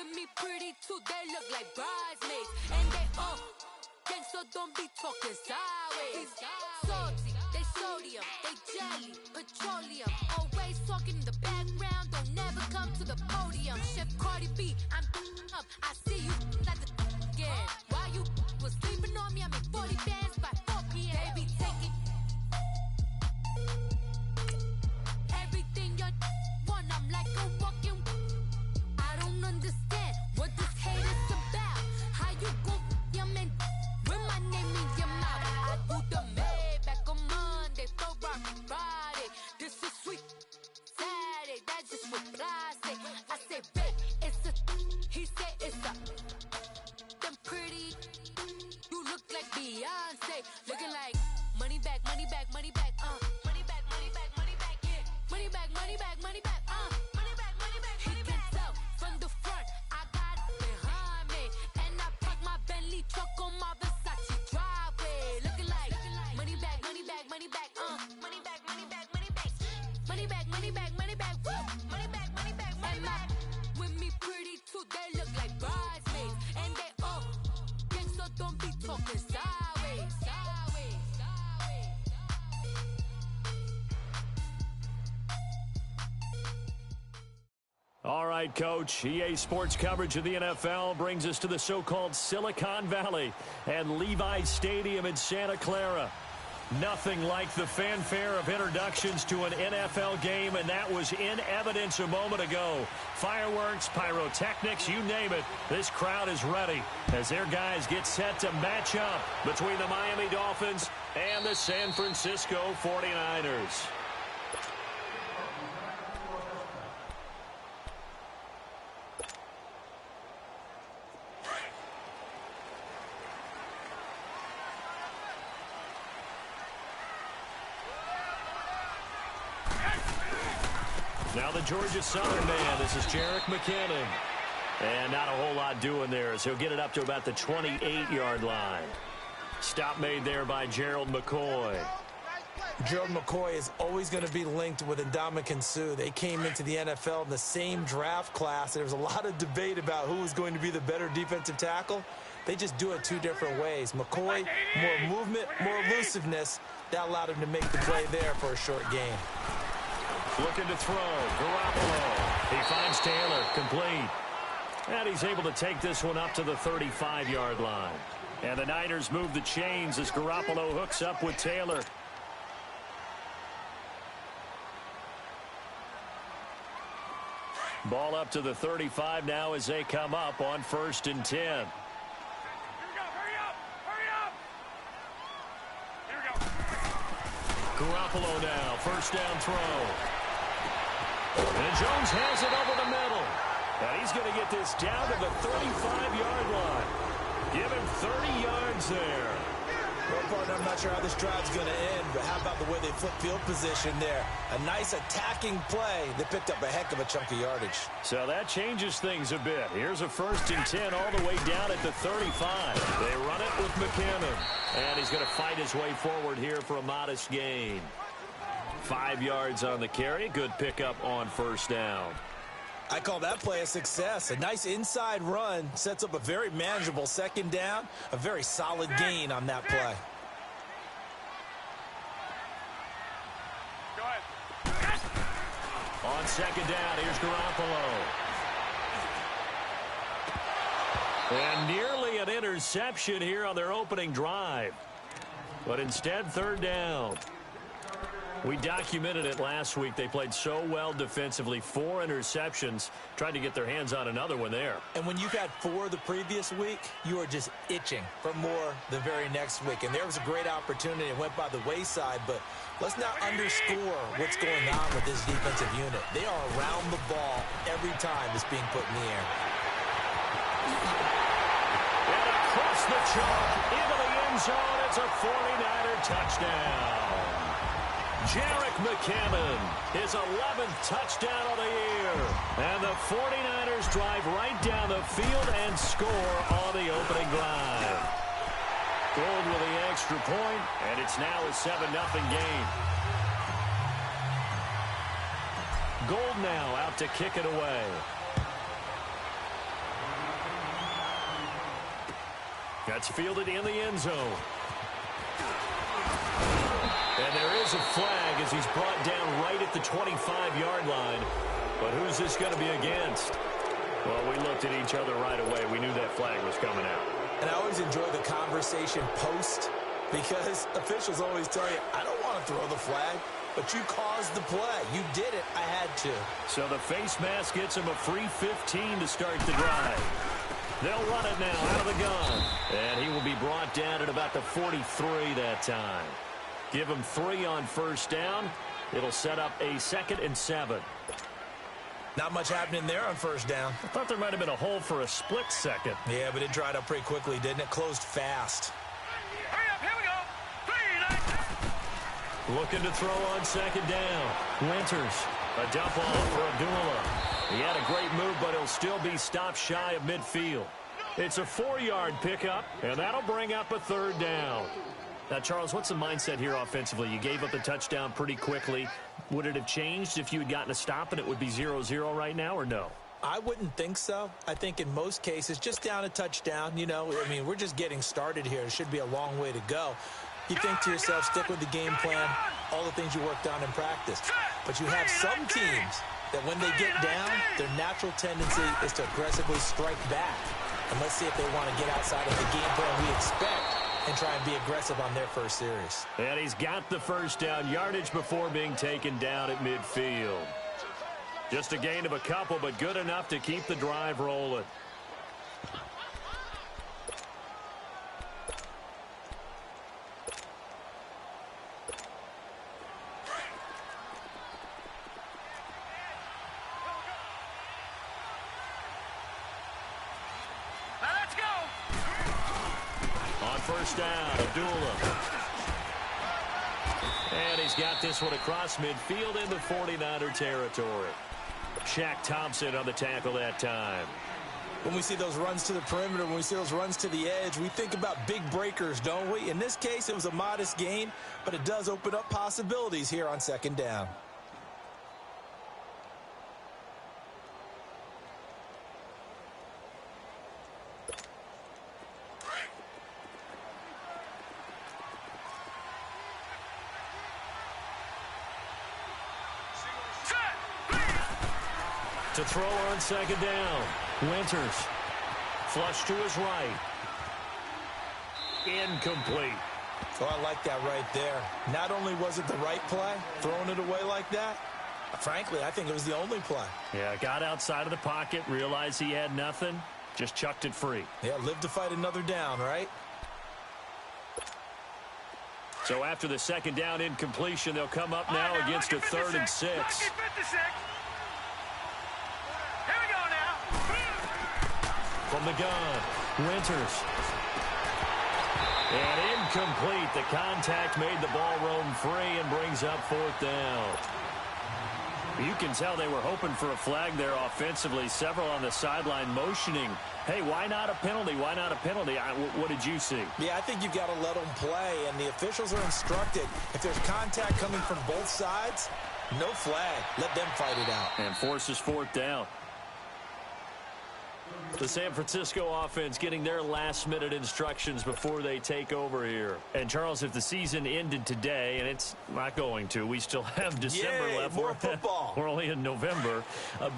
with me pretty too, they look like bridesmaids. And they all gang, so don't be talking sideways. Salty, they sodium, they jelly, petroleum. Always talking in the background, don't never come to the podium. Chef Cardi B, I'm up, I see you at the again. While you was sleeping on me, I make 40 bands by 4 p.m. They be taking everything you want, I'm like a walking. I don't understand what this hate is about. How you go your man with my name in your mouth? I do the Maybach on Monday, throw rock Friday. This is sweet Saturday, that's just what I say. I say, babe, it's a, he said it's a. Them pretty, you look like Beyonce, looking like money back, money back, money back, money back, money back, money back, yeah, money back, money back, money back, money back, money back. He can tell from the front, I got it behind me, and I park my Bentley truck on my Versace driveway, looking like money back, money back, money back, money back, money back, money back, money back, money back, money back, woo, money back, money back, money back. With me pretty too, they look like bridesmaids, and they all gang, so don't be talking sideways, sideways, sideways. All right, Coach. EA Sports coverage of the NFL brings us to the so-called Silicon Valley and Levi's Stadium in Santa Clara. Nothing like the fanfare of introductions to an NFL game, and that was in evidence a moment ago. Fireworks, pyrotechnics, you name it. This crowd is ready as their guys get set to match up between the Miami Dolphins and the San Francisco 49ers. Now the Georgia Southern man, this is Jerick McKinnon. And not a whole lot doing there as he'll get it up to about the 28-yard line. Stop made there by Gerald McCoy. Gerald McCoy is always going to be linked with Ndamukong Suh. They came into the NFL in the same draft class. There was a lot of debate about who was going to be the better defensive tackle. They just do it two different ways. McCoy, more movement, more elusiveness. That allowed him to make the play there for a short gain. Looking to throw. Garoppolo. He finds Taylor. Complete. And he's able to take this one up to the 35-yard line. And the Niners move the chains as Garoppolo hooks up with Taylor. Ball up to the 35 now as they come up on 1st and 10. Here we go. Hurry up. Hurry up. Here we go. Garoppolo now. First down throw. And Jones has it over the middle. And he's going to get this down to the 35-yard line. Give him 30 yards there. Well, partner, I'm not sure how this drive's going to end, but how about the way they flip field position there? A nice attacking play. They picked up a heck of a chunk of yardage. So that changes things a bit. Here's a 1st and 10 all the way down at the 35. They run it with McKinnon. And he's going to fight his way forward here for a modest gain. 5 yards on the carry. Good pickup on 1st down. I call that play a success. A nice inside run sets up a very manageable 2nd down. A very solid gain on that play. Go ahead. On 2nd down, here's Garoppolo. And nearly an interception here on their opening drive. But instead, 3rd down. We documented it last week. They played so well defensively. 4 interceptions. Tried to get their hands on another one there. And when you've had 4 the previous week, you are just itching for more the very next week. And there was a great opportunity. It went by the wayside. But let's not underscore what's going on with this defensive unit. They are around the ball every time it's being put in the air. And across the chalk into the end zone. It's a 49er touchdown. Jerick McKinnon, his 11th touchdown of the year. And the 49ers drive right down the field and score on the opening drive. Gold with the extra point, and it's now a 7-0 game. Gold now out to kick it away. That's fielded in the end zone. And there is a flag as he's brought down right at the 25-yard line. But who's this going to be against? Well, we looked at each other right away. We knew that flag was coming out. And I always enjoy the conversation post because officials always tell you, I don't want to throw the flag, but you caused the play. You did it. I had to. So the face mask gets him a free 15 to start the drive. They'll run it now out of the gun. And he will be brought down at about the 43 that time. Give him 3 on first down. It'll set up a 2nd and 7. Not much happening there on first down. I thought there might have been a hole for a split second. Yeah, but it dried up pretty quickly, didn't it? Closed fast. Hurry up, here we go. 3, 9. Looking to throw on 2nd down. Winters, a dump off for Abdullah. He had a great move, but he'll still be stopped shy of midfield. It's a 4-yard pickup, and that'll bring up a 3rd down. Now, Charles, what's the mindset here offensively? You gave up the touchdown pretty quickly. Would it have changed if you had gotten a stop and it would be 0-0 right now, or no? I wouldn't think so. I think in most cases, just down a touchdown, you know, I mean, we're just getting started here. It should be a long way to go. You think to yourself, stick with the game plan, all the things you worked on in practice. But you have some teams that when they get down, their natural tendency is to aggressively strike back. And let's see if they want to get outside of the game plan we expect and try and be aggressive on their first series. And he's got the first down, yardage before being taken down at midfield. Just a gain of a couple, but good enough to keep the drive rolling. First down, Abdullah. And he's got this one across midfield in the 49er territory. Shaq Thompson on the tackle that time. When we see those runs to the perimeter, when we see those runs to the edge, we think about big breakers, don't we? In this case, it was a modest gain, but it does open up possibilities here on 2nd down. To throw on 2nd down. Winters. Flush to his right. Incomplete. Oh, I like that right there. Not only was it the right play, throwing it away like that, frankly, I think it was the only play. Yeah, got outside of the pocket, realized he had nothing, just chucked it free. Yeah, live to fight another down, right? So after the 2nd down incompletion, they'll come up now against a 3rd and 6. From the gun, Winters. And incomplete. The contact made the ball roam free and brings up 4th down. You can tell they were hoping for a flag there offensively. Several on the sideline motioning. Hey, why not a penalty? Why not a penalty? What did you see? Yeah, I think you've got to let them play, and the officials are instructed. If there's contact coming from both sides, no flag. Let them fight it out. And forces 4th down. The San Francisco offense getting their last-minute instructions before they take over here. And, Charles, if the season ended today, and it's not going to, we still have December left. More football. We're only in November.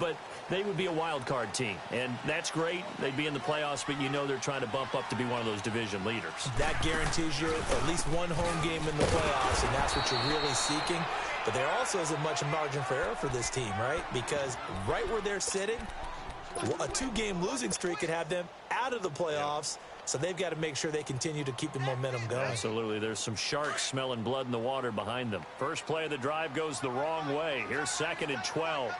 But they would be a wild card team. And that's great. They'd be in the playoffs, but you know they're trying to bump up to be one of those division leaders. That guarantees you at least one home game in the playoffs, and that's what you're really seeking. But there also isn't much margin for error for this team, right? Because right where they're sitting, a 2-game losing streak could have them out of the playoffs, so they've got to make sure they continue to keep the momentum going. Absolutely. There's some sharks smelling blood in the water behind them. First play of the drive goes the wrong way. Here's 2nd and 12.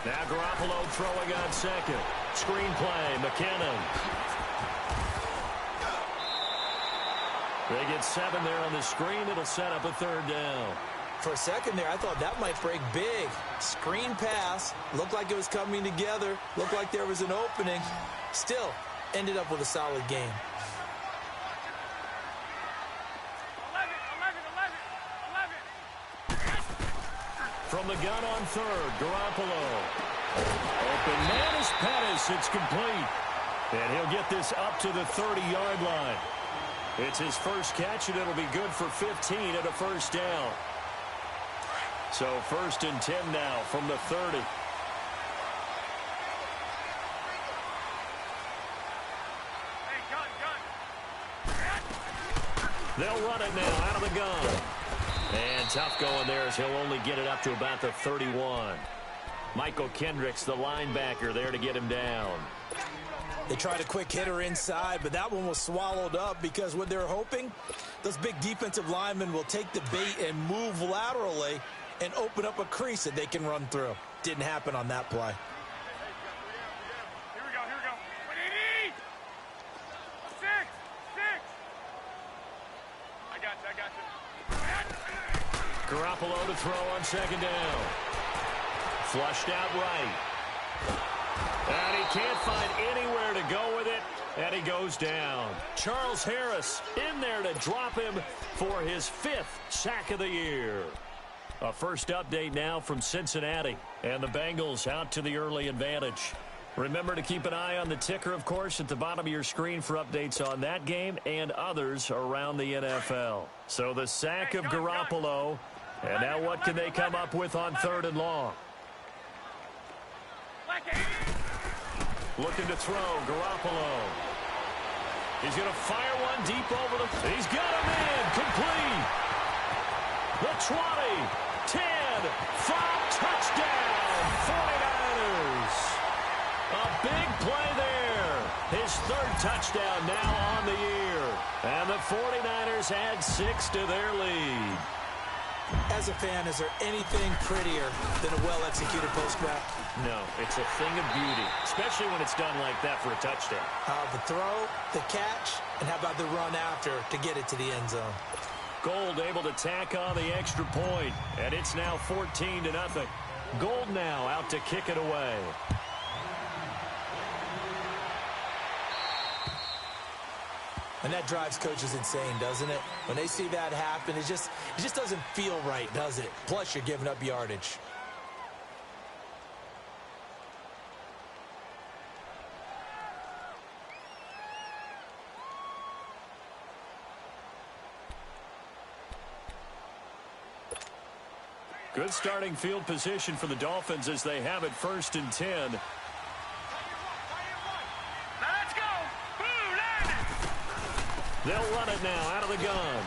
Now Garoppolo throwing on 2nd. Screen play, McKinnon. They get 7 there on the screen. It'll set up a 3rd down. For a second there, I thought that might break big. Screen pass. Looked like it was coming together. Looked like there was an opening. Still, ended up with a solid game. 11. From the gun on 3rd, Garoppolo. Open man is Pettis. It's complete. And he'll get this up to the 30-yard line. It's his first catch, and it'll be good for 15 and a first down. So 1st and 10 now from the 30. They'll run it now out of the gun. And tough going there as he'll only get it up to about the 31. Michael Kendricks, the linebacker, there to get him down. They tried a quick hitter inside, but that one was swallowed up because what they're hoping, those big defensive linemen will take the bait and move laterally and open up a crease that they can run through. Didn't happen on that play. Here we go. 180! 6! I got you. Garoppolo to throw on 2nd down. Flushed out right. And he can't find anywhere to go with it, and he goes down. Charles Harris in there to drop him for his 5th sack of the year. A first update now from Cincinnati, and the Bengals out to the early advantage. Remember to keep an eye on the ticker, of course, at the bottom of your screen for updates on that game and others around the NFL. So the sack of Garoppolo, and now what can they come up with on 3rd and long? Looking to throw, Garoppolo. He's going to fire one deep over the... He's got him in, complete. The 20, 10, 5, touchdown, 49ers. A big play there. His 3rd touchdown now on the year. And the 49ers add 6 to their lead. As a fan, is there anything prettier than a well-executed post-route? No, it's a thing of beauty, especially when it's done like that for a touchdown. The throw, the catch, and how about the run after to get it to the end zone? Gold able to tack on the extra point, and it's now 14-0. Gold now out to kick it away. And that drives coaches insane, doesn't it? When they see that happen, it just doesn't feel right, does it? Plus, you're giving up yardage. Good starting field position for the Dolphins as they have it 1st and 10. They'll run it now out of the gun.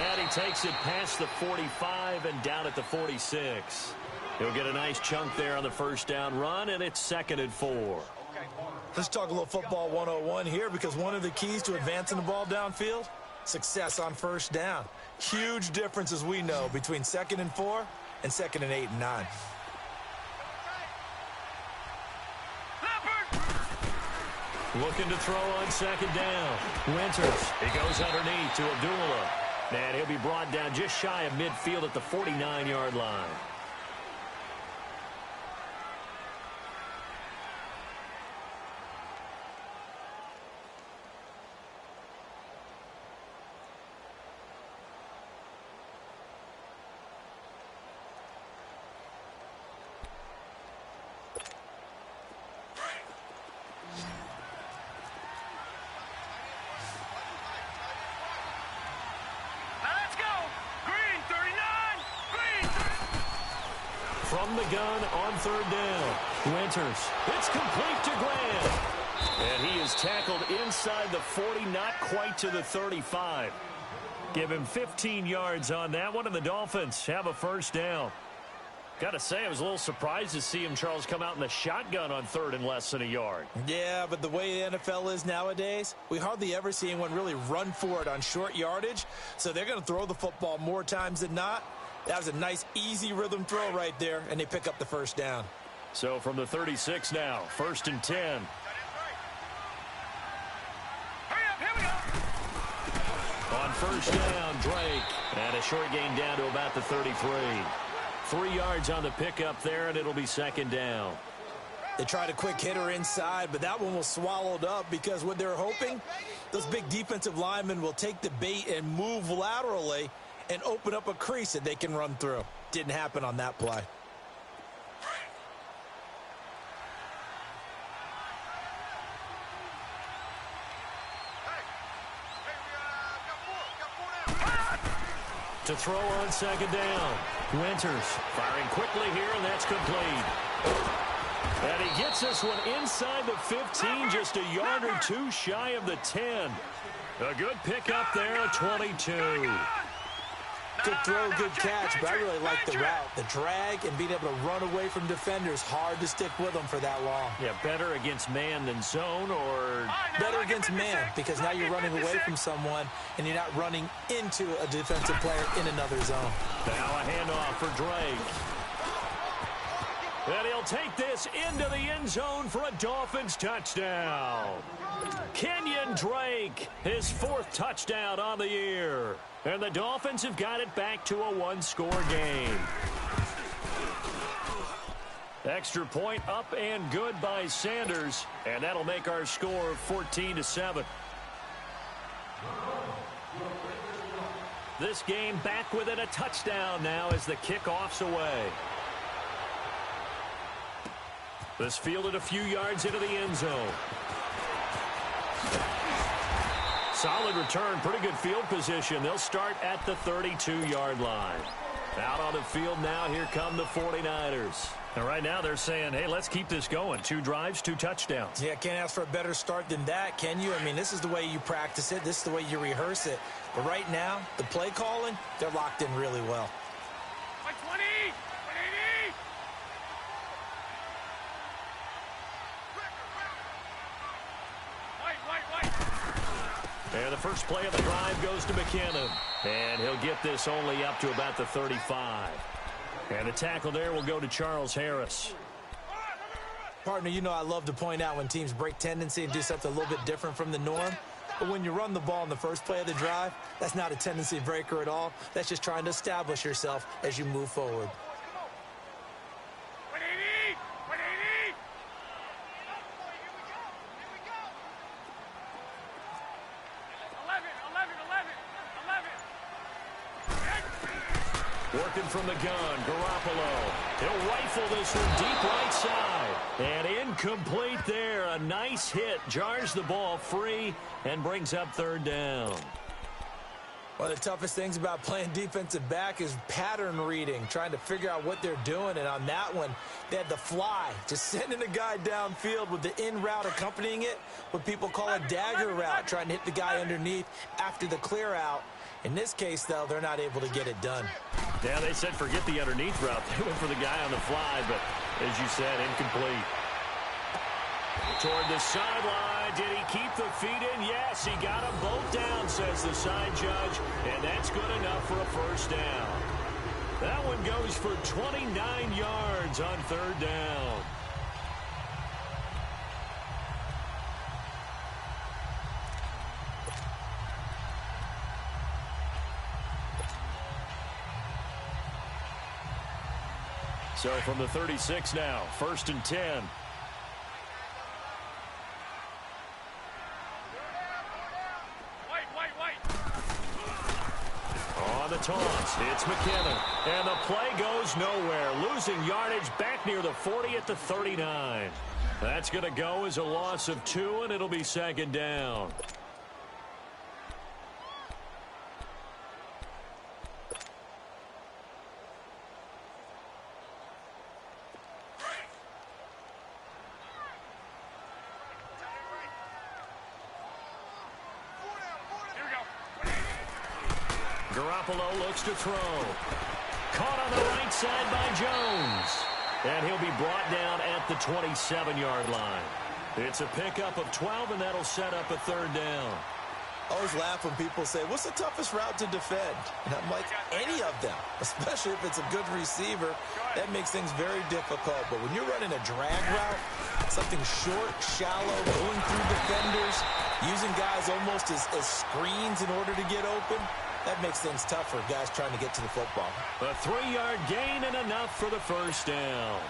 And he takes it past the 45 and down at the 46. He'll get a nice chunk there on the 1st down run, and it's 2nd and 4. Let's talk a little football 101 here, because one of the keys to advancing the ball downfield, success on 1st down. Huge difference, as we know, between 2nd and 4 and 2nd and 8 and 9. Looking to throw on 2nd down. Winters. He goes underneath to Abdullah. And he'll be brought down just shy of midfield at the 49-yard line. From the gun on 3rd down. Winters. It's complete to Grant. And he is tackled inside the 40, not quite to the 35. Give him 15 yards on that one, and the Dolphins have a 1st down. Got to say, I was a little surprised to see him, Charles, come out in the shotgun on 3rd and less than a yard. Yeah, but the way the NFL is nowadays, we hardly ever see anyone really run for it on short yardage. So they're going to throw the football more times than not. That was a nice, easy rhythm throw right there, and they pick up the 1st down. So from the 36 now, 1st and 10. Hurry up, here we go. On 1st down, Drake. And a short gain down to about the 33. 3 yards on the pickup there, and it'll be 2nd down. They tried a quick hitter inside, but that one was swallowed up because what they're hoping, those big defensive linemen will take the bait and move laterally and open up a crease that they can run through. Didn't happen on that play. To throw on second down. Winters firing quickly here, and that's complete. And he gets this one inside the 15, just a yard or two shy of the 10. A good pickup there at 22. Good throw, good catch, but I really like the route. The drag and being able to run away from defenders, hard to stick with them for that long. Yeah, better against man than zone, or better against man, because now you're running away from someone and you're not running into a defensive player in another zone. Now a handoff for Drake. And he'll take this into the end zone for a Dolphins touchdown. Kenyon Drake, his 4th touchdown on the year. And the Dolphins have got it back to a one-score game. Extra point up and good by Sanders. And that'll make our score 14-7. This game back within a touchdown now as the kickoff's away. This fielded a few yards into the end zone. Solid return, pretty good field position. They'll start at the 32-yard line. Out on the field now, here come the 49ers. And right now they're saying, hey, let's keep this going. 2 drives, 2 touchdowns. Yeah, can't ask for a better start than that, can you? I mean, this is the way you practice it. This is the way you rehearse it. But right now, the play calling, they're locked in really well. 120! 180! And the first play of the drive goes to McKinnon. And he'll get this only up to about the 35. And the tackle there will go to Charles Harris. Partner, you know I love to point out when teams break tendency and do something a little bit different from the norm. But when you run the ball in the first play of the drive, that's not a tendency breaker at all. That's just trying to establish yourself as you move forward. 180! 180! Working from the gun, Garoppolo. He'll rifle this one deep right side. And incomplete there. A nice hit. Jars the ball free and brings up 3rd down. One of the toughest things about playing defensive back is pattern reading, trying to figure out what they're doing. And on that one, they had the fly, just sending a guy downfield with the in route accompanying it, what people call a dagger route, trying to hit the guy underneath after the clear out. In this case, though, they're not able to get it done. Yeah, they said forget the underneath route. They went for the guy on the fly, but as you said, incomplete. Toward the sideline. Did he keep the feet in? Yes, he got them both down, says the side judge, and that's good enough for a first down. That one goes for 29 yards on 3rd down. So from the 36 now, 1st and 10. On the toss, it's McKinnon. And the play goes nowhere. Losing yardage back near the 40 at the 39. That's going to go as a loss of 2, and it'll be 2nd down. Garoppolo looks to throw. Caught on the right side by Jones. And he'll be brought down at the 27-yard line. It's a pickup of 12, and that'll set up a 3rd down. I always laugh when people say, what's the toughest route to defend? And I'm like, any of them, especially if it's a good receiver. That makes things very difficult. But when you're running a drag route, something short, shallow, going through defenders, using guys almost as screens in order to get open, that makes things tough for guys trying to get to the football. A 3-yard gain and enough for the first down.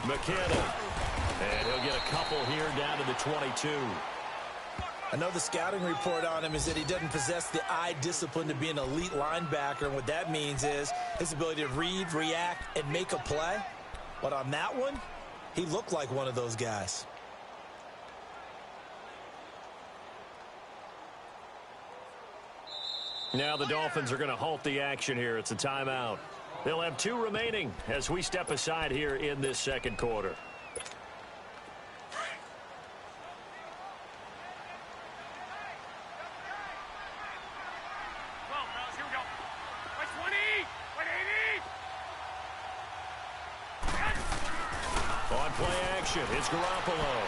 McKinnon. And he'll get a couple here down to the 22. I know the scouting report on him is that he doesn't possess the eye discipline to be an elite linebacker, and what that means is his ability to read, react, and make a play. But on that one, he looked like one of those guys. Now the Dolphins are going to halt the action here. It's a timeout. They'll have 2 remaining as we step aside here in this second quarter. On play action, it's Garoppolo.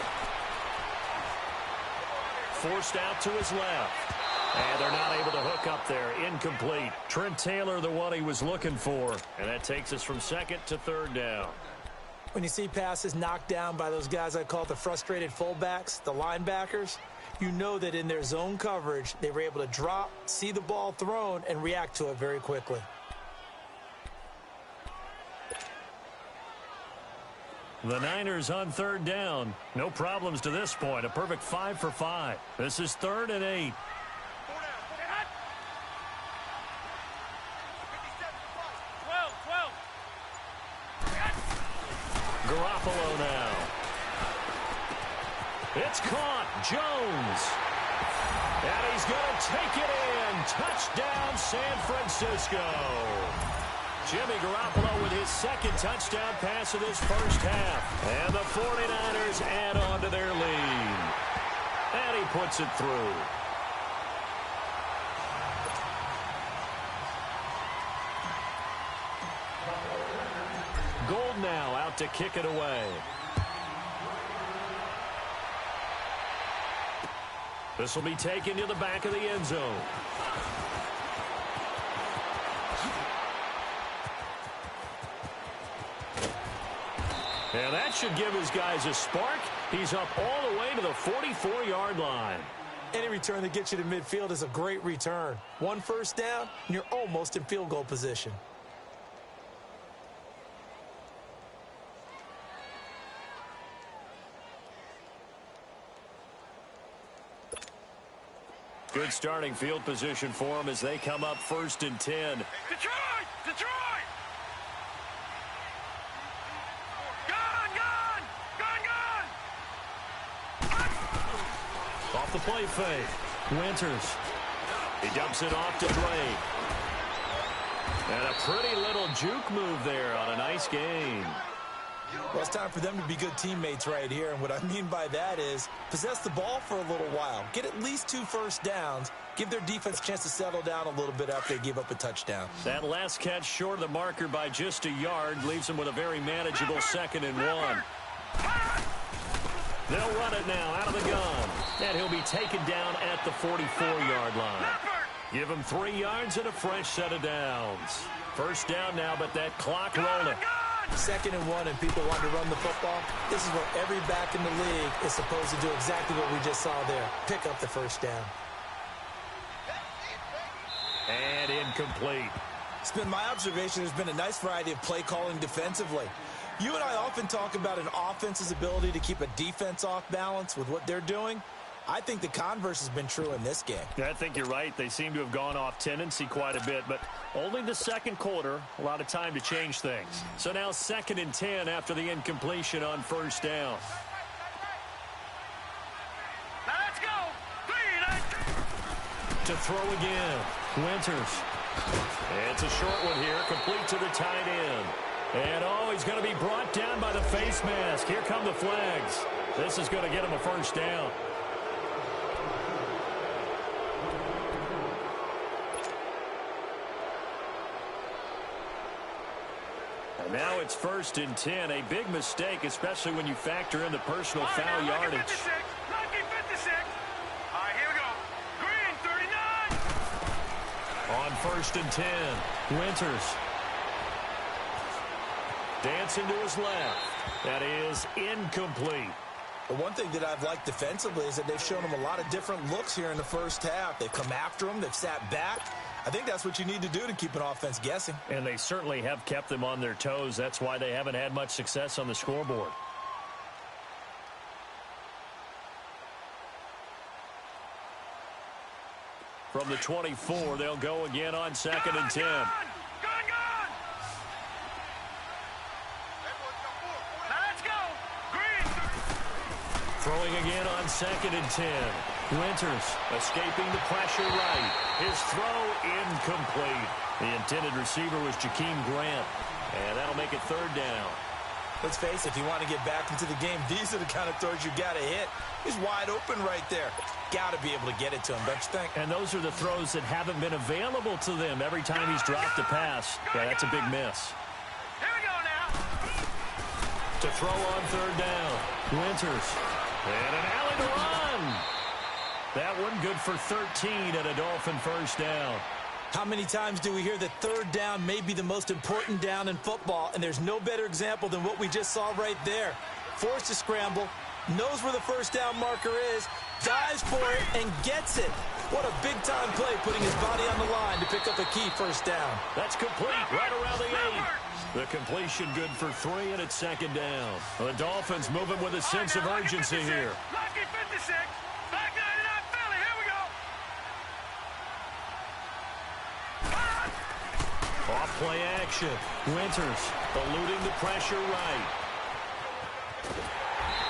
Forced out to his left. And they're not able to hook up there. Incomplete. Trent Taylor, the one he was looking for. And that takes us from second to third down. When you see passes knocked down by those guys I call the frustrated fullbacks, the linebackers, you know that in their zone coverage, they were able to drop, see the ball thrown, and react to it very quickly. The Niners on third down. No problems to this point. A perfect 5 for 5. This is 3rd and 8. Garoppolo now. It's caught. Jones. And he's going to take it in. Touchdown, San Francisco. Jimmy Garoppolo with his second touchdown pass of this first half. And the 49ers add on to their lead. And he puts it through. Gold now out to kick it away. This will be taken to the back of the end zone. And that should give his guys a spark. He's up all the way to the 44-yard line. Any return that gets you to midfield is a great return. 1 first down, and you're almost in field goal position. Good starting field position for them as they come up 1st and 10. Detroit! Detroit! Gun! Gun! Gun! Gun! Off the play fake. Winters. He dumps it off to Drake. And a pretty little juke move there on a nice gain. Well, it's time for them to be good teammates right here, and what I mean by that is possess the ball for a little while, get at least 2 first downs, give their defense a chance to settle down a little bit after they give up a touchdown. That last catch short of the marker by just a yard leaves them with a very manageable 2nd and 1. They'll run it now out of the gun, and he'll be taken down at the 44-yard line. Give him 3 yards and a fresh set of downs. First down now, but that clock rolling. 2nd and 1, and people want to run the football. This is what every back in the league is supposed to do, exactly what we just saw there. Pick up the first down. And incomplete. It's been my observation there's been a nice variety of play calling defensively. You and I often talk about an offense's ability to keep a defense off balance with what they're doing. I think the converse has been true in this game. Yeah, I think you're right. They seem to have gone off tendency quite a bit, but only the second quarter, a lot of time to change things. So now 2nd and 10 after the incompletion on first down. Now let's go! To throw again. Winters. It's a short one here, complete to the tight end. And he's going to be brought down by the face mask. Here come the flags. This is going to get him a first down. Now it's 1st and 10. A big mistake, especially when you factor in the personal foul yardage. 1956. All right, here we go. Green, 39. On 1st and 10, Winters. Dancing to his left. That is incomplete. The one thing that I've liked defensively is that they've shown him a lot of different looks here in the first half. They've come after him. They've sat back. I think that's what you need to do to keep an offense guessing. And they certainly have kept them on their toes. That's why they haven't had much success on the scoreboard. From the 24, they'll go again on 2nd and 10. Gone! Let's go! Green! Throwing again on 2nd and 10. Winters escaping the pressure right. His throw incomplete. The intended receiver was Jakeem Grant. And that'll make it 3rd down. Let's face it, if you want to get back into the game, these are the kind of throws you got to hit. He's wide open right there. Got to be able to get it to him, don't you think? And those are the throws that haven't been available to them every time he's dropped a pass. Yeah, that's a big miss. Here we go now! To throw on 3rd down. Winters. And an alley to run. That one good for 13 and a Dolphin 1st down. How many times do we hear that 3rd down may be the most important down in football, and there's no better example than what we just saw right there. Forced to scramble, knows where the 1st down marker is, dives for it, and gets it. What a big-time play, putting his body on the line to pick up a key 1st down. That's complete right around the 8. The completion good for 3, and it's 2nd down. The Dolphins moving with a sense of urgency here. Lucky 56. Back 99 Philly. Here we go. Off play action. Winters eluding the pressure right.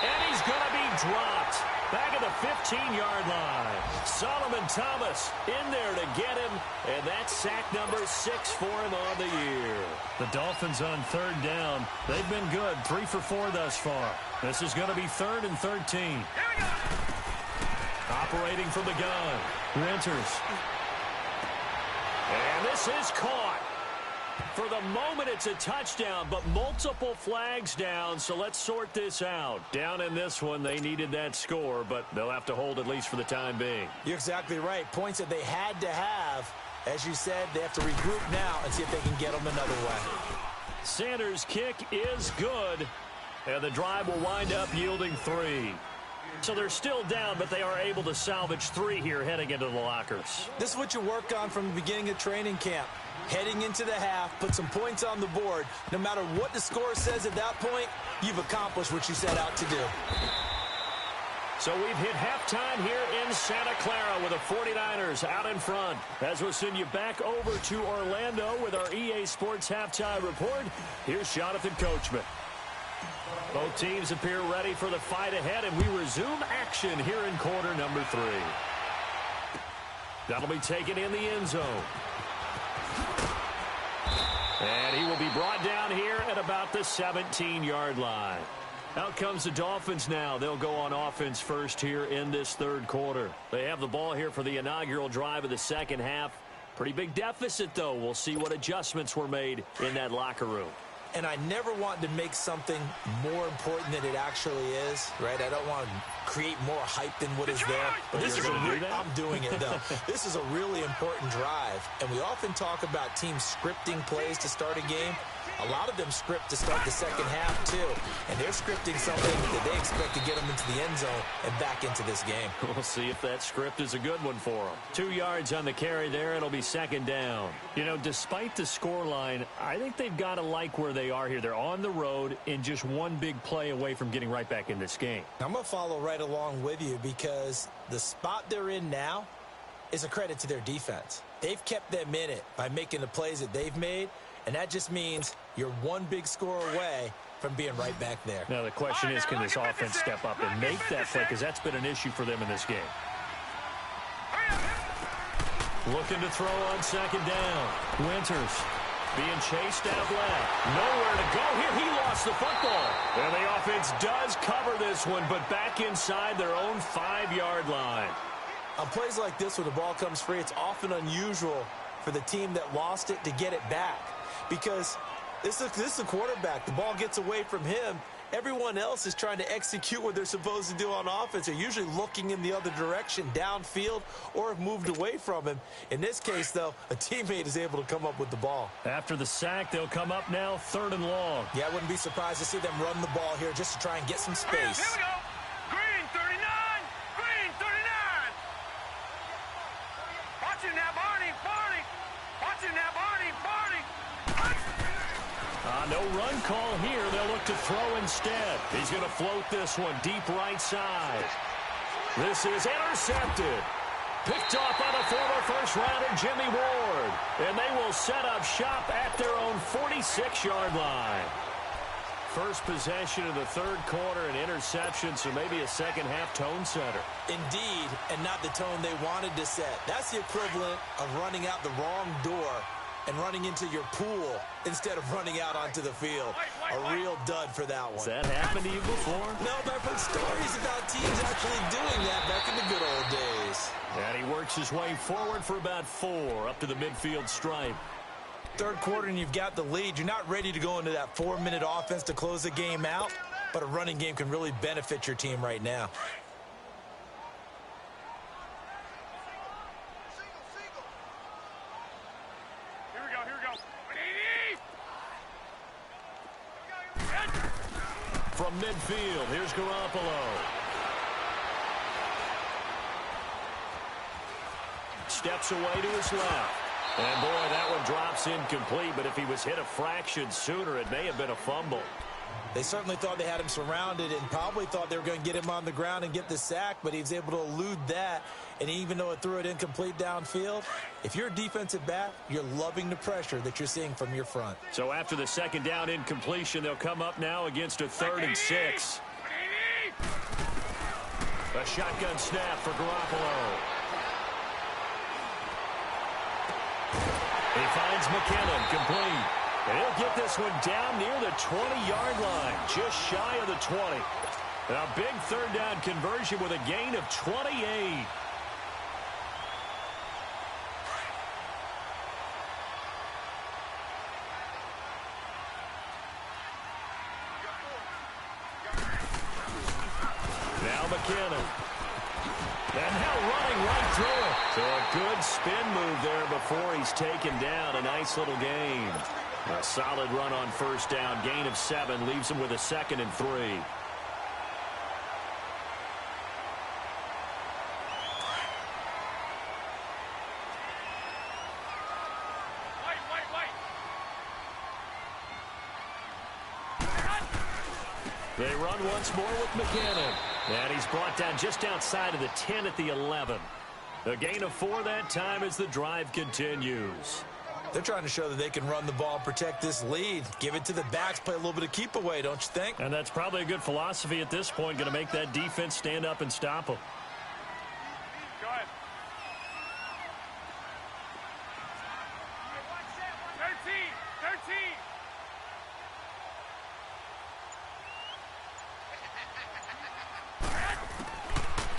And he's going to be dropped. Back at the 15-yard line. Solomon Thomas in there to get him. And that's sack number 6 for him on the year. The Dolphins on 3rd down. They've been good. 3 for 4 thus far. This is going to be 3rd and 13. Here we go. Operating from the gun. Winters. And this is caught. For the moment, it's a touchdown, but multiple flags down, so let's sort this out. Down in this one, they needed that score, but they'll have to hold at least for the time being. You're exactly right. Points that they had to have. As you said, they have to regroup now and see if they can get them another way. Sanders' kick is good, and the drive will wind up yielding 3. So they're still down, but they are able to salvage 3 here heading into the lockers. This is what you work on from the beginning of training camp. Heading into the half, put some points on the board. No matter what the score says at that point, you've accomplished what you set out to do. So we've hit halftime here in Santa Clara with the 49ers out in front. As we'll send you back over to Orlando with our EA Sports Halftime Report, here's Jonathan Coachman. Both teams appear ready for the fight ahead, and we resume action here in quarter number 3. That'll be taken in the end zone. And he will be brought down here at about the 17-yard line. Out comes the Dolphins now. They'll go on offense first here in this 3rd quarter. They have the ball here for the inaugural drive of the 2nd half. Pretty big deficit, though. We'll see what adjustments were made in that locker room. And I never want to make something more important than it actually is, right? I don't want to create more hype than what is there. But this is I'm doing it, though. This is a really important drive. And we often talk about teams scripting plays to start a game. A lot of them script to start the 2nd half, too. And they're scripting something that they expect to get them into the end zone and back into this game. We'll see if that script is a good one for them. 2 yards on the carry there. It'll be 2nd down. You know, despite the scoreline, I think they've got to like where they are here. They're on the road and just one big play away from getting right back in this game. I'm going to follow right along with you because the spot they're in now is a credit to their defense. They've kept them in it by making the plays that they've made. And that just means you're one big score away from being right back there. Now, the question is, can this offense step up and make that play? Because that's been an issue for them in this game. Looking to throw on 2nd down. Winters being chased out left. Nowhere to go here. He lost the football. And the offense does cover this one, but back inside their own 5-yard line. On plays like this where the ball comes free, it's often unusual for the team that lost it to get it back. Because this is the quarterback. The ball gets away from him. Everyone else is trying to execute what they're supposed to do on offense. They're usually looking in the other direction, downfield, or have moved away from him. In this case, though, a teammate is able to come up with the ball. After the sack, they'll come up now 3rd and long. Yeah, I wouldn't be surprised to see them run the ball here just to try and get some space. Here we go. Green 39. Green 39. Watch it now, Barney. Watch it now, Barney. No run call here. They'll look to throw instead. He's going to float this one deep right side. This is intercepted. Picked off by the former first-rounder Jimmy Ward. And they will set up shop at their own 46-yard line. First possession of the third quarter, an interception, so maybe a second-half tone setter. Indeed, and not the tone they wanted to set. That's the equivalent of running out the wrong door and running into your pool instead of running out onto the field. A real dud for that one. Has that happened to you before? No, but I've heard stories about teams actually doing that back in the good old days. And he works his way forward for about 4 up to the midfield stripe. Third quarter and you've got the lead. You're not ready to go into that 4-minute offense to close the game out, but a running game can really benefit your team right now. Here we go. From midfield, here's Garoppolo. Steps away to his left. And, boy, that one drops incomplete, but if he was hit a fraction sooner, it may have been a fumble. They certainly thought they had him surrounded and probably thought they were going to get him on the ground and get the sack, but he was able to elude that. And even though it threw it incomplete downfield, if you're a defensive back, you're loving the pressure that you're seeing from your front. So after the second down incompletion, they'll come up now against a 3rd and 6. A shotgun snap for Garoppolo. He finds McKinnon, complete. And he'll get this one down near the 20-yard line, just shy of the 20. A big third down conversion with a gain of 28. Now McKinnon. And now running right through it. So a good spin move there before he's taken down. A nice little gain. A solid run on first down. Gain of 7 leaves him with a 2nd and 3. They run once more with McKinnon. And he's brought down just outside of the 10 at the 11. A gain of 4 that time as the drive continues. They're trying to show that they can run the ball, protect this lead. Give it to the backs, play a little bit of keep away, don't you think? And that's probably a good philosophy at this point, going to make that defense stand up and stop them. Go ahead. 13.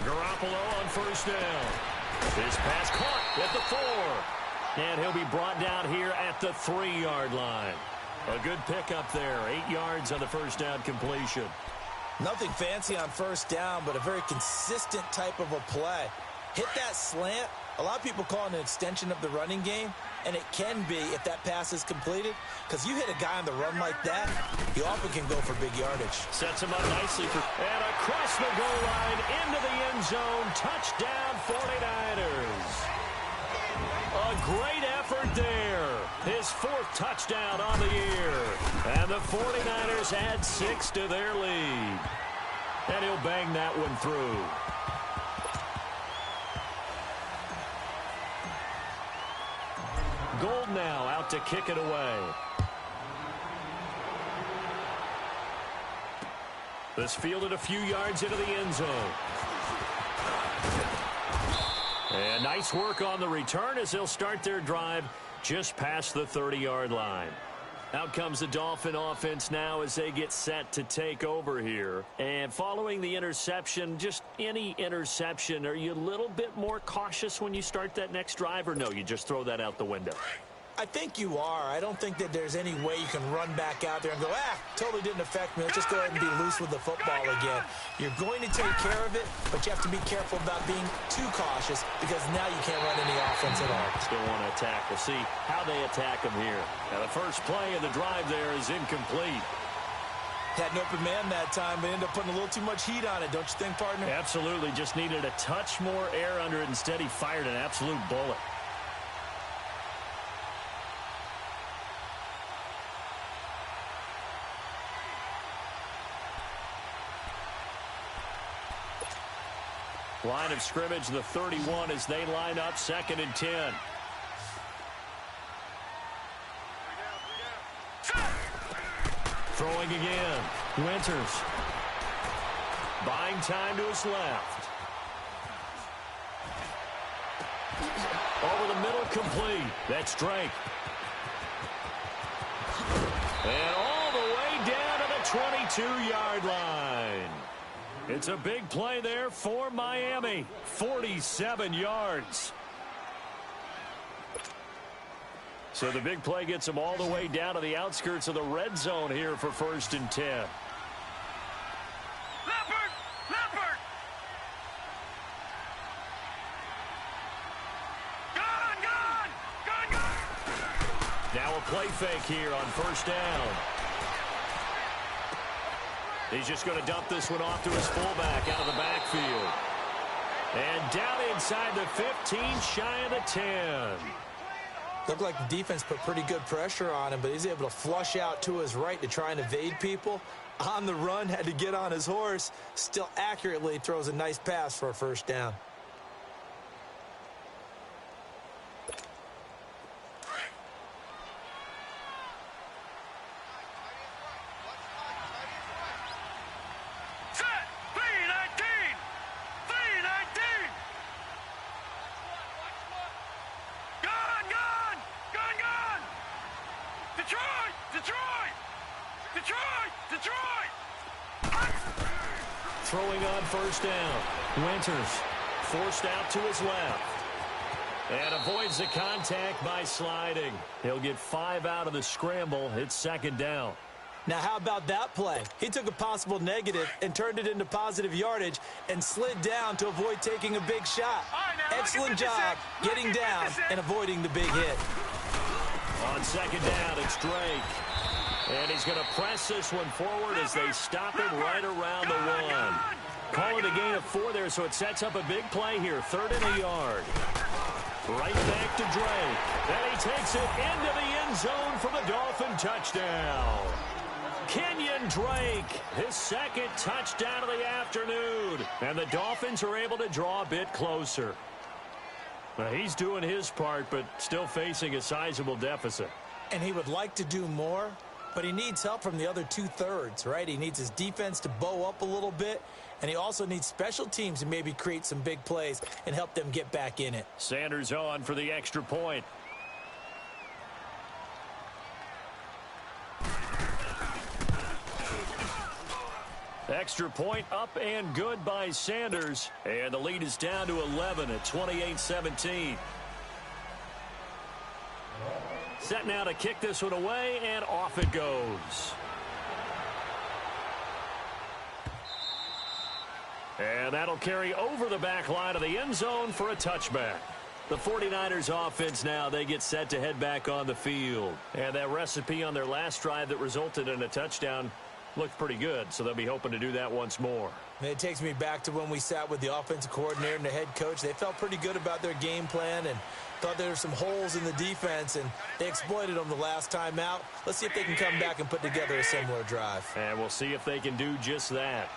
Garoppolo on first down. His pass caught at the 4. And he'll be brought down here at the 3-yard line. A good pickup there. 8 yards on the first down completion. Nothing fancy on first down, but a very consistent type of a play. Hit that slant. A lot of people call it an extension of the running game, and it can be if that pass is completed, because you hit a guy on the run like that, he often can go for big yardage. Sets him up nicely. And across the goal line into the end zone. Touchdown 49ers. A great effort there. His 4th touchdown on the year. And the 49ers add 6 to their lead. And he'll bang that one through. Gold now out to kick it away. This fielded a few yards into the end zone. And nice work on the return as they'll start their drive just past the 30-yard line. Out comes the Dolphin offense now as they get set to take over here. And following the interception, just any interception, are you a little bit more cautious when you start that next drive, or no, you just throw that out the window? I think you are. I don't think that there's any way you can run back out there and go, totally didn't affect me. Let's just go ahead and be loose with the football again. You're going to take care of it, but you have to be careful about being too cautious because now you can't run any offense at all. Still want to attack. We'll see how they attack them here. Now, the first play of the drive there is incomplete. Had an open man that time, but ended up putting a little too much heat on it, don't you think, partner? Absolutely. Just needed a touch more air under it. Instead, he fired an absolute bullet. Line of scrimmage, the 31 as they line up 2nd and 10. Throwing again. Winters. Buying time to his left. Over the middle, complete. That's Drake. And all the way down to the 22-yard line. It's a big play there for Miami. 47 yards. So the big play gets them all the way down to the outskirts of the red zone here for 1st and 10. Leopard! Gone! Now a play fake here on 1st down. He's just going to dump this one off to his fullback out of the backfield. And down inside the 15, shy of the 10. Looked like the defense put pretty good pressure on him, but he's able to flush out to his right to try and evade people. On the run, had to get on his horse. Still accurately throws a nice pass for a 1st down. Throwing on 1st down. Winters forced out to his left. And avoids the contact by sliding. He'll get 5 out of the scramble. It's 2nd down. Now, how about that play? He took a possible negative and turned it into positive yardage and slid down to avoid taking a big shot. Excellent job getting down and avoiding the big hit. On 2nd down, it's Drake. And he's going to press this one forward as they stop him right around the 1. Call it a gain of 4 there, so it sets up a big play here. 3rd and a yard. Right back to Drake. And he takes it into the end zone for the Dolphin touchdown. Kenyon Drake, his 2nd touchdown of the afternoon. And the Dolphins are able to draw a bit closer. Well, he's doing his part, but still facing a sizable deficit. And he would like to do more, but he needs help from the other 2/3, right? He needs his defense to bow up a little bit, and he also needs special teams to maybe create some big plays and help them get back in it. Sanders on for the extra point. Extra point up and good by Sanders. And the lead is down to 11 at 28-17. Set now to kick this one away, and off it goes. And that'll carry over the back line of the end zone for a touchback. The 49ers offense now, they get set to head back on the field. And that recipe on their last drive that resulted in a touchdown looked pretty good, so they'll be hoping to do that once more. And it takes me back to when we sat with the offensive coordinator and the head coach. They felt pretty good about their game plan and thought there were some holes in the defense, and they exploited them the last time out. Let's see if they can come back and put together a similar drive. And we'll see if they can do just that.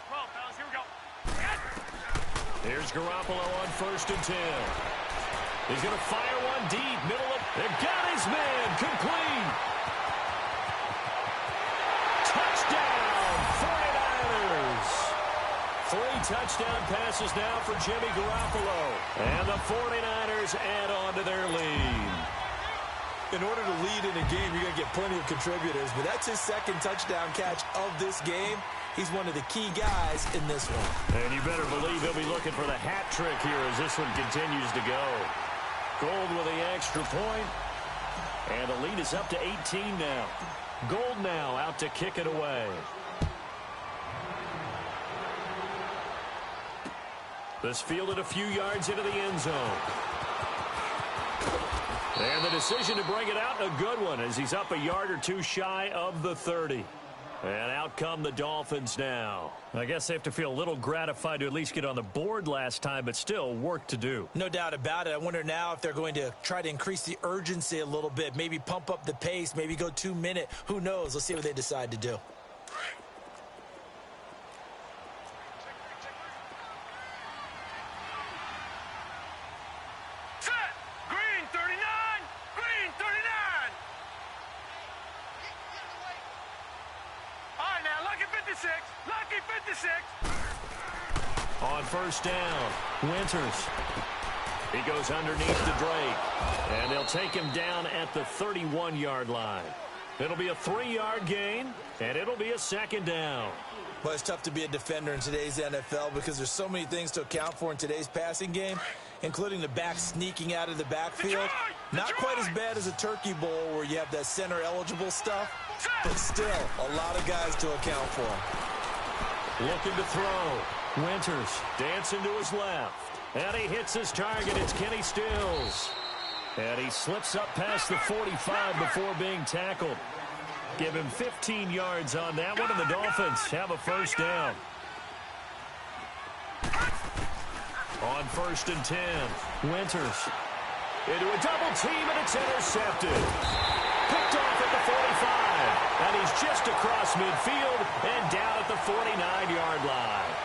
Come on, fellas, here we go. Here's Garoppolo on 1st and 10. He's going to fire one deep, middle of... They've got his man, complete. Touchdown, 49ers. 3 touchdown passes now for Jimmy Garoppolo. And the 49ers add on to their lead. In order to lead in a game, you're going to get plenty of contributors, but that's his 2nd touchdown catch of this game. He's one of the key guys in this one. And you better believe he'll be looking for the hat trick here as this one continues to go. Gold with the extra point. And the lead is up to 18 now. Gold now out to kick it away. This fielded a few yards into the end zone. And the decision to bring it out, a good one, as he's up a yard or two shy of the 30. And out come the Dolphins now. I guess they have to feel a little gratified to at least get on the board last time, but still work to do. No doubt about it. I wonder now if they're going to try to increase the urgency a little bit, maybe pump up the pace, maybe go 2 minute. Who knows? Let's see what they decide to do. Lucky 56. On first down, Winters. He goes underneath to Drake. And they'll take him down at the 31-yard line. It'll be a 3-yard gain, and it'll be a second down. Well, it's tough to be a defender in today's NFL because there's so many things to account for in today's passing game, including the back sneaking out of the backfield. Not quite as bad as a turkey bowl where you have that center-eligible stuff, but still a lot of guys to account for. Looking to throw. Winters dancing to his left. And he hits his target. It's Kenny Stills. And he slips up past the 45 before being tackled. Give him 15 yards on that one, and the Dolphins have a first down. On first and 10, Winters into a double team, and it's intercepted. Picked off at the 45, and he's just across midfield and down at the 49-yard line.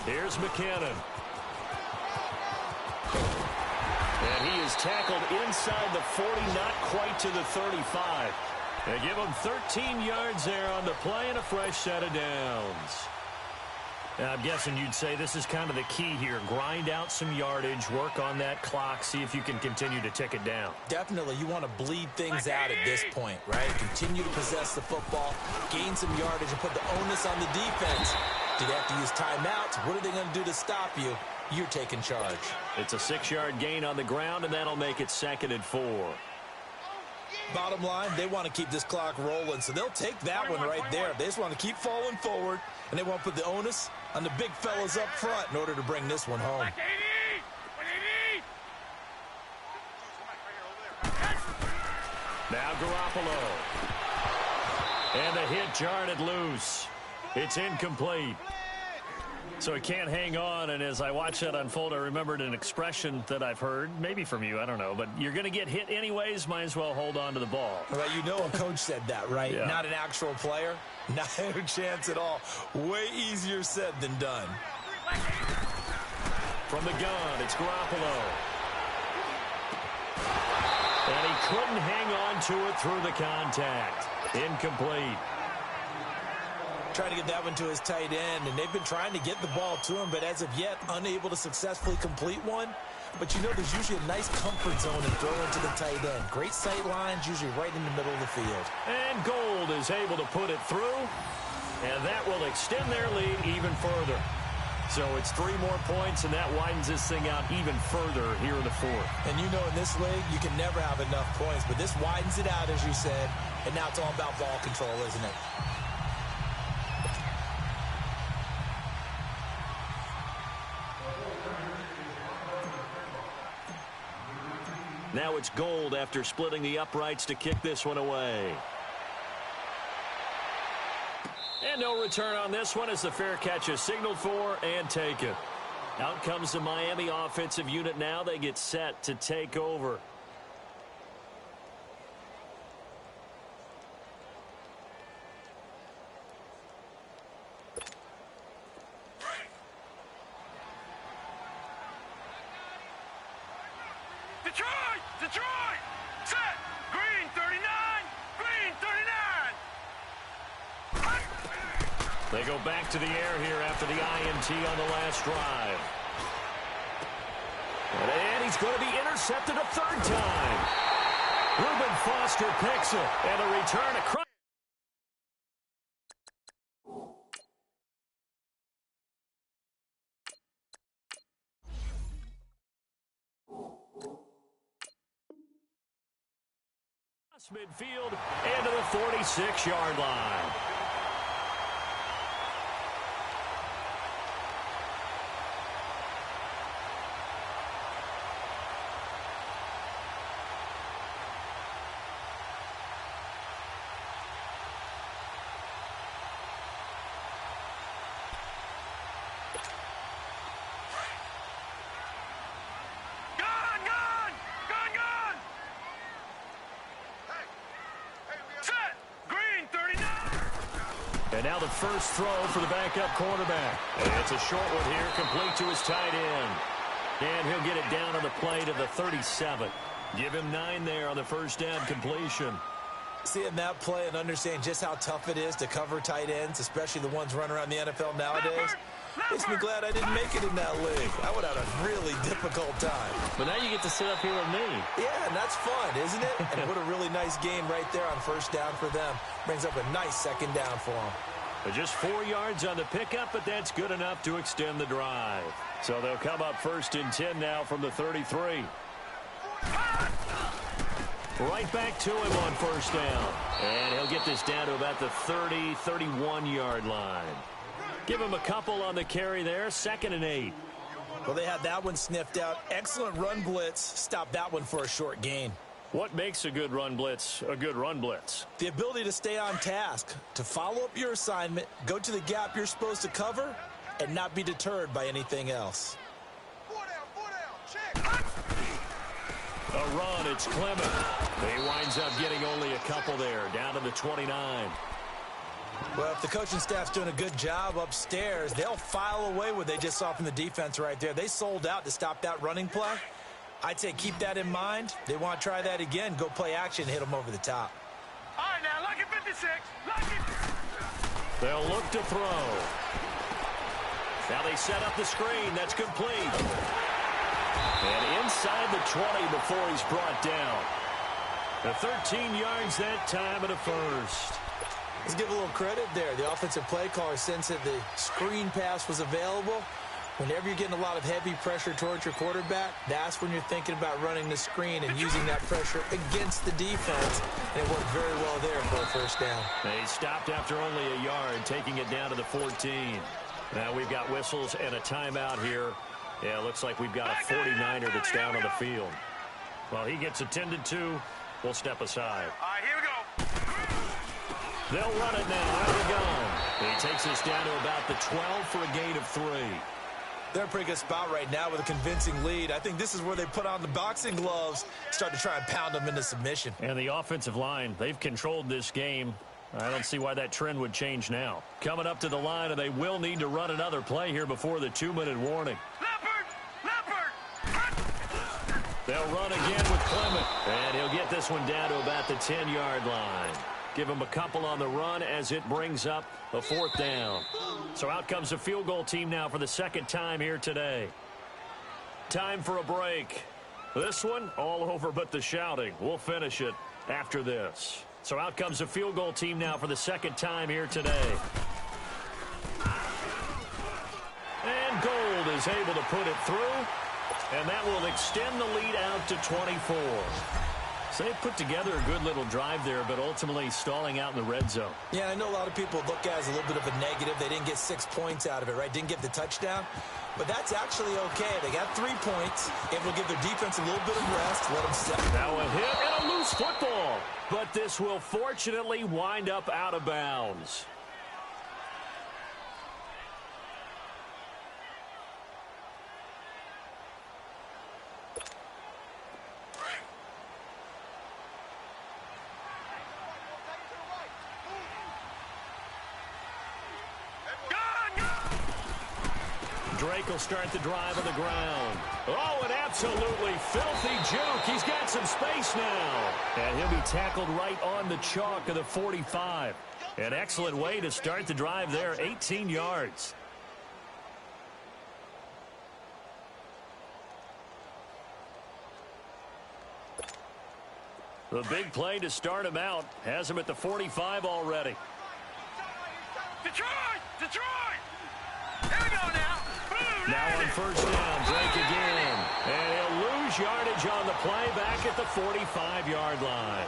Here's McKinnon. And he is tackled inside the 40, not quite to the 35. They give him 13 yards there on the play and a fresh set of downs. Now, I'm guessing you'd say this is kind of the key here. Grind out some yardage, work on that clock, see if you can continue to tick it down. Definitely. You want to bleed things out at this point, right? Continue to possess the football, gain some yardage, and put the onus on the defense. Do they have to use timeouts? What are they going to do to stop you? You're taking charge. It's a 6-yard gain on the ground, and that'll make it 2nd and 4. Bottom line, they want to keep this clock rolling, so they'll take that one right there. They just want to keep falling forward, and they want to put the onus on the big fellas up front in order to bring this one home. Now Garoppolo. And the hit jarred it loose. It's incomplete. So he can't hang on, and as I watch that unfold, I remembered an expression that I've heard, maybe from you, I don't know, but you're going to get hit anyways, might as well hold on to the ball. Well, you know a coach said that, right? Yeah. Not an actual player. Not a chance at all. Way easier said than done. From the gun, it's Garoppolo. And he couldn't hang on to it through the contact. Incomplete. Trying to get that one to his tight end, and they've been trying to get the ball to him, but as of yet, unable to successfully complete one. But you know there's usually a nice comfort zone in throwing to the tight end. Great sight lines, usually right in the middle of the field. And Gold is able to put it through, and that will extend their lead even further. So it's 3 more points, and that widens this thing out even further here in the 4th. And you know in this league, you can never have enough points, but this widens it out, as you said, and now it's all about ball control, isn't it? Now it's Gold after splitting the uprights to kick this one away. And no return on this one as the fair catch is signaled for and taken. Out comes the Miami offensive unit now. They get set to take over. Detroit! Set! Green 39! Green 39! They go back to the air here after the INT on the last drive. And he's going to be intercepted a 3rd time. Reuben Foster picks it, and a return across. Midfield into the 46-yard line. And now the first throw for the backup quarterback. It's a short one here, complete to his tight end. And he'll get it down on the play to the 37. Give him 9 there on the first down completion. Seeing that play and understanding just how tough it is to cover tight ends, especially the ones running around the NFL nowadays, makes me glad I didn't make it in that league. I would have had a really difficult time. But now you get to sit up here with me. Yeah, and that's fun, isn't it? And what a really nice game right there on first down for them. Brings up a nice second down for them. But just 4 yards on the pickup, but that's good enough to extend the drive. So they'll come up first and 10 now from the 33. Right back to him on first down. And he'll get this down to about the 30, 31-yard line. Give him a couple on the carry there, 2nd and 8. Well, they had that one sniffed out. Excellent run blitz. Stop that one for a short gain. What makes a good run blitz a good run blitz? The ability to stay on task, to follow up your assignment, go to the gap you're supposed to cover, and not be deterred by anything else. A run, it's Clement. He winds up getting only a couple there, down to the 29. Well, if the coaching staff's doing a good job upstairs, they'll file away what they just saw from the defense right there. They sold out to stop that running play. I'd say keep that in mind. They want to try that again. Go play action, hit them over the top. All right, now, lucky 56. Lucky. They'll look to throw. Now they set up the screen. That's complete. And inside the 20 before he's brought down. The 13 yards that time at a first. Let's give a little credit there. The offensive play caller sensed that the screen pass was available. Whenever you're getting a lot of heavy pressure towards your quarterback, that's when you're thinking about running the screen and using that pressure against the defense. And it worked very well there for a first down. They stopped after only a yard, taking it down to the 14. Now we've got whistles and a timeout here. Yeah, it looks like we've got a 49er that's down on the field. Well, he gets attended to. We'll step aside. All right, here we go. They'll run it now. Out of the gun. He takes us down to about the 12 for a gain of 3. They're in a pretty good spot right now with a convincing lead. I think this is where they put on the boxing gloves, start to try and pound them into submission. And the offensive line, they've controlled this game. I don't see why that trend would change now. Coming up to the line, and they will need to run another play here before the 2-minute warning. They'll run again with Clement. And he'll get this one down to about the 10-yard line. Give him a couple on the run as it brings up a 4th down. So out comes the field goal team now for the 2nd time here today. Time for a break. This one, all over but the shouting. We'll finish it after this. So out comes the field goal team now for the 2nd time here today. And Gold is able to put it through. And that will extend the lead out to 24. So they put together a good little drive there, but ultimately stalling out in the red zone. Yeah, I know a lot of people look at it as a little bit of a negative. They didn't get 6 points out of it, right? Didn't get the touchdown. But that's actually okay. They got 3 points. Able to give their defense a little bit of rest. Let them set. Now a hit and a loose football. But this will fortunately wind up out of bounds. Drake will start the drive on the ground. Oh, an absolutely filthy juke. He's got some space now. And he'll be tackled right on the chalk of the 45. An excellent way to start the drive there, 18 yards. The big play to start him out has him at the 45 already. Detroit! Detroit! Here we go now. Boom, Now on first down, break again. And he'll lose yardage on the play back at the 45-yard line.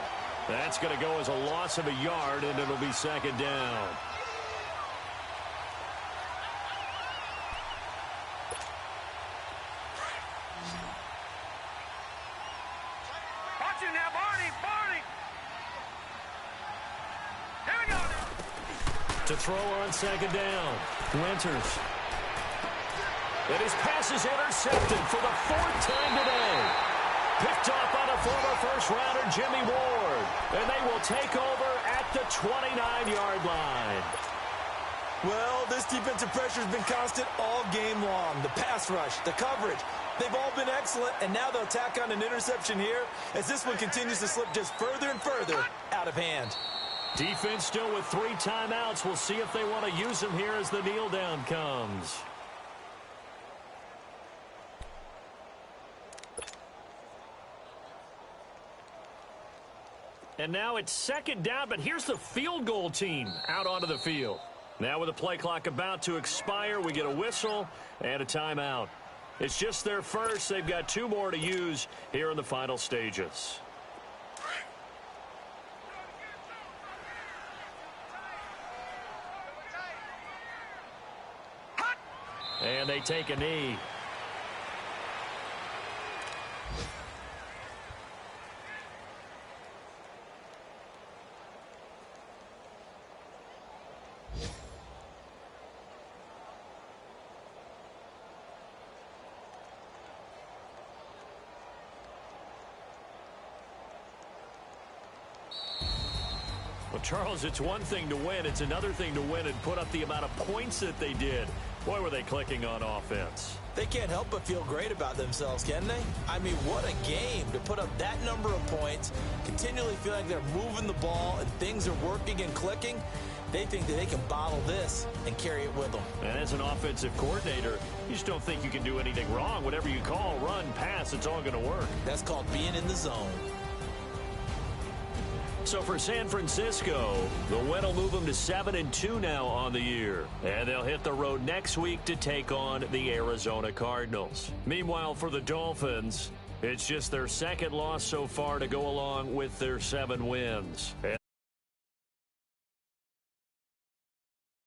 That's going to go as a loss of a yard, and it'll be second down. Watch him now, Barney! Barney! Here we go now. To throw on second down, Winters. And his pass is intercepted for the fourth time today. Picked off by the former first-rounder Jimmy Ward. And they will take over at the 29-yard line. Well, this defensive pressure has been constant all game long. The pass rush, the coverage, they've all been excellent, and now they'll tack on an interception here as this one continues to slip just further and further out of hand. Defense still with 3 timeouts. We'll see if they want to use them here as the kneel down comes. And now it's second down, but here's the field goal team out onto the field. Now with the play clock about to expire, we get a whistle and a timeout. It's just their first. They've got 2 more to use here in the final stages. And they take a knee. Well, Charles, it's one thing to win. It's another thing to win and put up the amount of points that they did. Boy, were they clicking on offense. They can't help but feel great about themselves, can they? I mean, what a game to put up that number of points, continually feel like they're moving the ball and things are working and clicking. They think that they can bottle this and carry it with them. And as an offensive coordinator, you just don't think you can do anything wrong. Whatever you call, run, pass, it's all going to work. That's called being in the zone. So for San Francisco, the win will move them to 7-2 now on the year. And they'll hit the road next week to take on the Arizona Cardinals. Meanwhile, for the Dolphins, it's just their second loss so far to go along with their 7 wins. And